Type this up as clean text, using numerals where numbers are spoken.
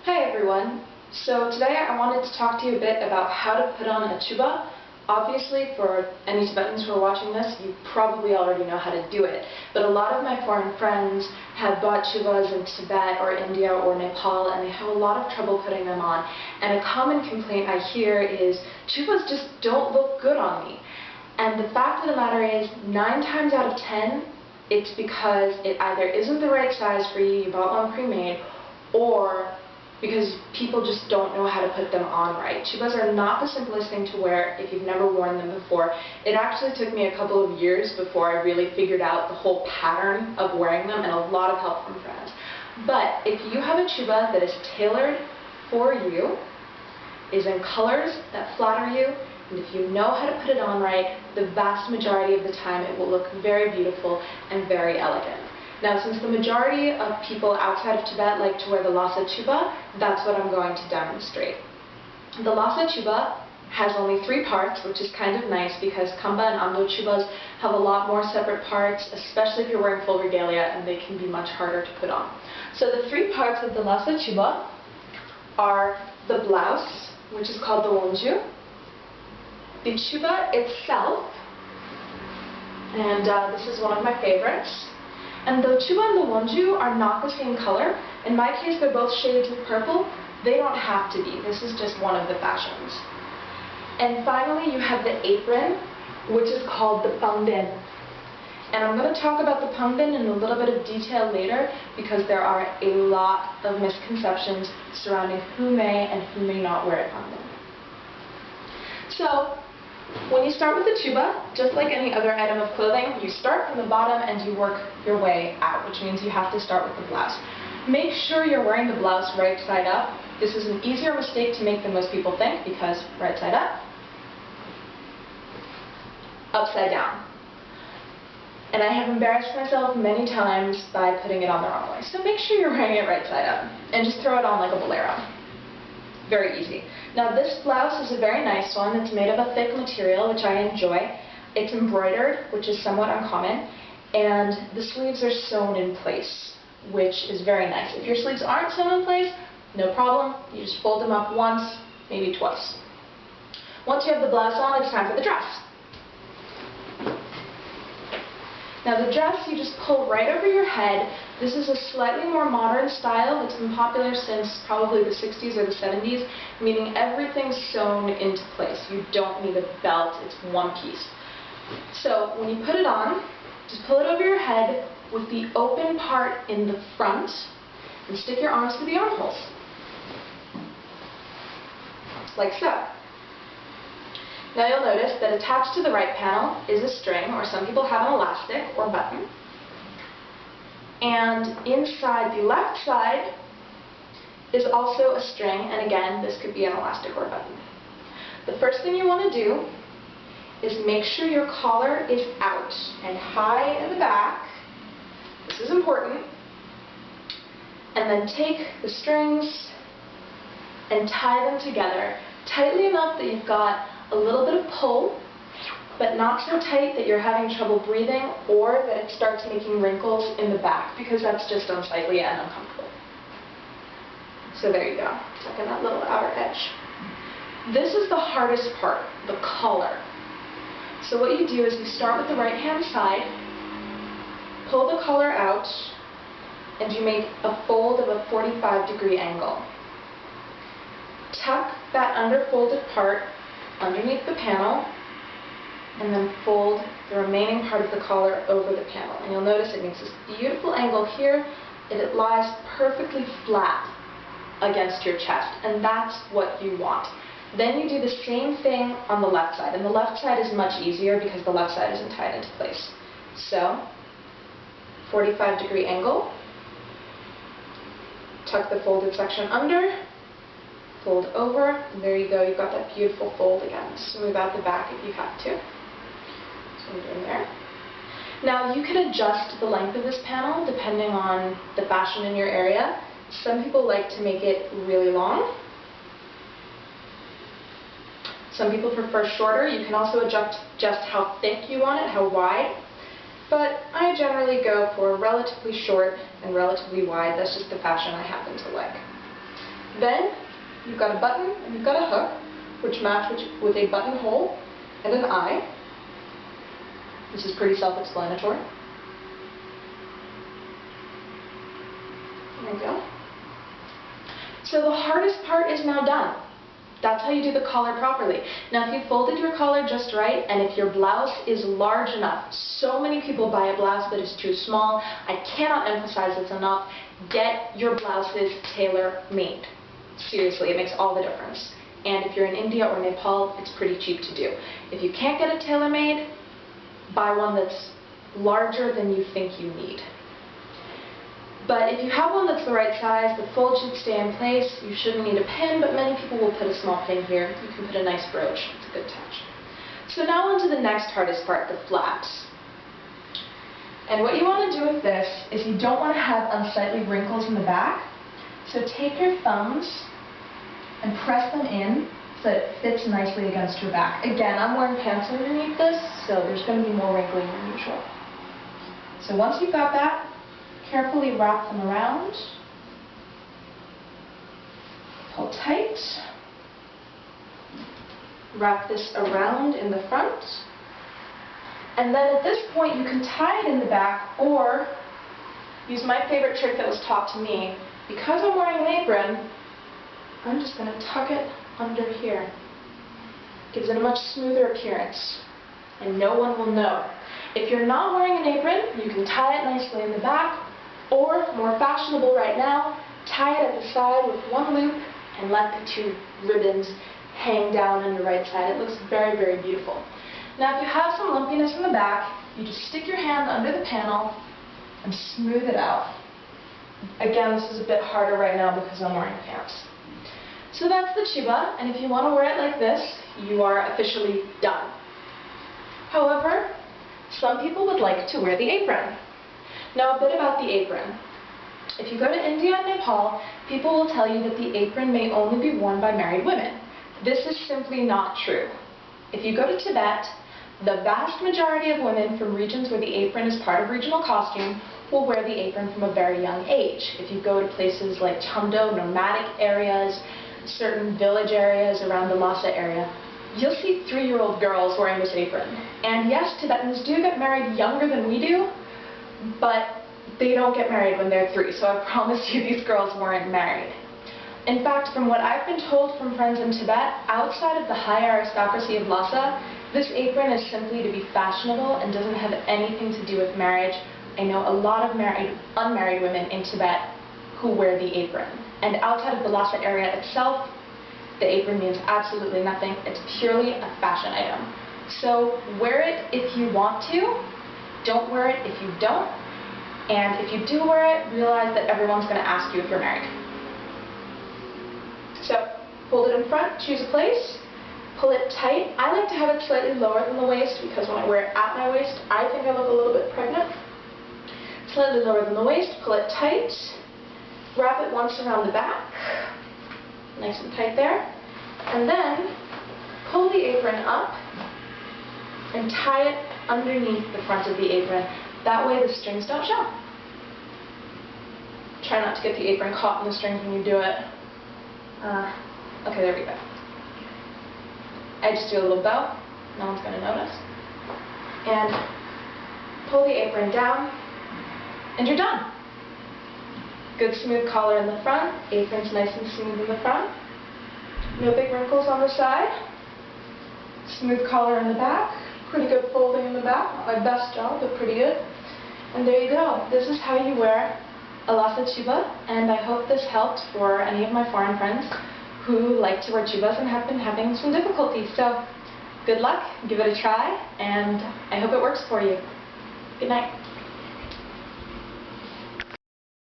Hi everyone. So today I wanted to talk to you a bit about how to put on a chuba. Obviously, for any Tibetans who are watching this, you probably already know how to do it. But a lot of my foreign friends have bought chubas in Tibet or India or Nepal, and they have a lot of trouble putting them on. And a common complaint I hear is, chubas just don't look good on me. And the fact of the matter is, 9 times out of 10, it's because it either isn't the right size for you, you bought one pre-made, or because people just don't know how to put them on right. Chubas are not the simplest thing to wear if you've never worn them before. It actually took me a couple of years before I really figured out the whole pattern of wearing them, and a lot of help from friends. But if you have a chuba that is tailored for you, is in colors that flatter you, and if you know how to put it on right, the vast majority of the time it will look very beautiful and very elegant. Now, since the majority of people outside of Tibet like to wear the Lhasa Chupa, that's what I'm going to demonstrate. The Lhasa Chupa has only 3 parts, which is kind of nice because Kamba and Amdo Chubas have a lot more separate parts, especially if you're wearing full regalia, and they can be much harder to put on. So the 3 parts of the Lhasa Chupa are the blouse, which is called the wonju, the chuba itself, and this is one of my favorites. And the chuba and the wonju are not the same color. In my case, they're both shades of purple. They don't have to be. This is just one of the fashions. And finally, you have the apron, which is called the pangden. And I'm going to talk about the pangden in a little bit of detail later because there are a lot of misconceptions surrounding who may and who may not wear a pangden. So, when you start with the chuba, just like any other item of clothing, you start from the bottom and you work your way out, which means you have to start with the blouse. Make sure you're wearing the blouse right side up. This is an easier mistake to make than most people think because right side up, upside down. And I have embarrassed myself many times by putting it on the wrong way. So make sure you're wearing it right side up and just throw it on like a bolero. Very easy. Now this blouse is a very nice one. It's made of a thick material, which I enjoy. It's embroidered, which is somewhat uncommon, and the sleeves are sewn in place, which is very nice. If your sleeves aren't sewn in place, no problem. You just fold them up once, maybe twice. Once you have the blouse on, it's time for the dress. Now the dress you just pull right over your head. This is a slightly more modern style that's been popular since probably the 60s or the 70s, meaning everything's sewn into place. You don't need a belt, it's one piece. So when you put it on, just pull it over your head with the open part in the front and stick your arms through the armholes. Like so. Now you'll notice that attached to the right panel is a string, or some people have an elastic or button. And inside the left side is also a string, and again, this could be an elastic or a button. The first thing you want to do is make sure your collar is out and high in the back. This is important. And then take the strings and tie them together tightly enough that you've got a little bit of pull, but not so tight that you're having trouble breathing or that it starts making wrinkles in the back, because that's just unsightly and uncomfortable. So there you go, tuck in that little outer edge. This is the hardest part, the collar. So what you do is you start with the right hand side, pull the collar out, and you make a fold of a 45-degree angle. Tuck that underfolded part underneath the panel, and then fold the remaining part of the collar over the panel. And you'll notice it makes this beautiful angle here, and it lies perfectly flat against your chest, and that's what you want. Then you do the same thing on the left side, and the left side is much easier because the left side isn't tied into place. So, 45-degree angle, tuck the folded section under, fold over, and there you go, you've got that beautiful fold again. Smooth out the back if you have to. So I'm doing there. Now you can adjust the length of this panel depending on the fashion in your area. Some people like to make it really long. Some people prefer shorter. You can also adjust just how thick you want it, how wide. But I generally go for relatively short and relatively wide. That's just the fashion I happen to like. Then you've got a button and you've got a hook, which match with a buttonhole and an eye. This is pretty self-explanatory. There you go. So the hardest part is now done. That's how you do the collar properly. Now if you folded your collar just right, and if your blouse is large enough, so many people buy a blouse that is too small. I cannot emphasize this enough. Get your blouses tailor-made. Seriously, it makes all the difference. And if you're in India or Nepal, it's pretty cheap to do. If you can't get it tailor-made, buy one that's larger than you think you need. But if you have one that's the right size, the fold should stay in place. You shouldn't need a pin, but many people will put a small pin here. You can put a nice brooch. It's a good touch. So now on to the next hardest part, the flaps. And what you want to do with this is you don't want to have unsightly wrinkles in the back. So take your thumbs and press them in so that it fits nicely against your back. Again, I'm wearing pants underneath this, so there's going to be more wrinkling than usual. So once you've got that, carefully wrap them around, pull tight, wrap this around in the front, and then at this point you can tie it in the back or use my favorite trick that was taught to me. Because I'm wearing an apron, I'm just going to tuck it under here. Gives it a much smoother appearance, and no one will know. If you're not wearing an apron, you can tie it nicely in the back, or, more fashionable right now, tie it at the side with one loop and let the two ribbons hang down on your right side. It looks very, very beautiful. Now if you have some lumpiness in the back, you just stick your hand under the panel and smooth it out. Again, this is a bit harder right now because I'm wearing pants. So that's the chuba, and if you want to wear it like this, you are officially done. However, some people would like to wear the apron. Now a bit about the apron. If you go to India and Nepal, people will tell you that the apron may only be worn by married women. This is simply not true. If you go to Tibet, the vast majority of women from regions where the apron is part of regional costume will wear the apron from a very young age. If you go to places like Chamdo, nomadic areas, certain village areas around the Lhasa area, you'll see 3-year-old girls wearing this apron. And yes, Tibetans do get married younger than we do, but they don't get married when they're 3, so I promise you these girls weren't married. In fact, from what I've been told from friends in Tibet, outside of the high aristocracy of Lhasa, this apron is simply to be fashionable and doesn't have anything to do with marriage. I know a lot of unmarried women in Tibet who wear the apron. And outside of the Lhasa area itself, the apron means absolutely nothing. It's purely a fashion item. So wear it if you want to. Don't wear it if you don't. And if you do wear it, realize that everyone's going to ask you if you're married. So hold it in front, choose a place, pull it tight. I like to have it slightly lower than the waist because when I wear it at my waist, I think I look a little bit pregnant. Slightly lower than the waist, pull it tight, wrap it once around the back, nice and tight there, and then pull the apron up and tie it underneath the front of the apron. That way the strings don't show. Try not to get the apron caught in the strings when you do it. Okay, there we go. I just do a little bow. No one's going to notice. And pull the apron down, and you're done. Good smooth collar in the front. Apron's nice and smooth in the front. No big wrinkles on the side. Smooth collar in the back. Pretty good folding in the back. Not my best job, but pretty good. And there you go. This is how you wear a Lhasa Chupa, and I hope this helped for any of my foreign friends who like to wear chubas and have been having some difficulty. So good luck, give it a try, and I hope it works for you. Good night.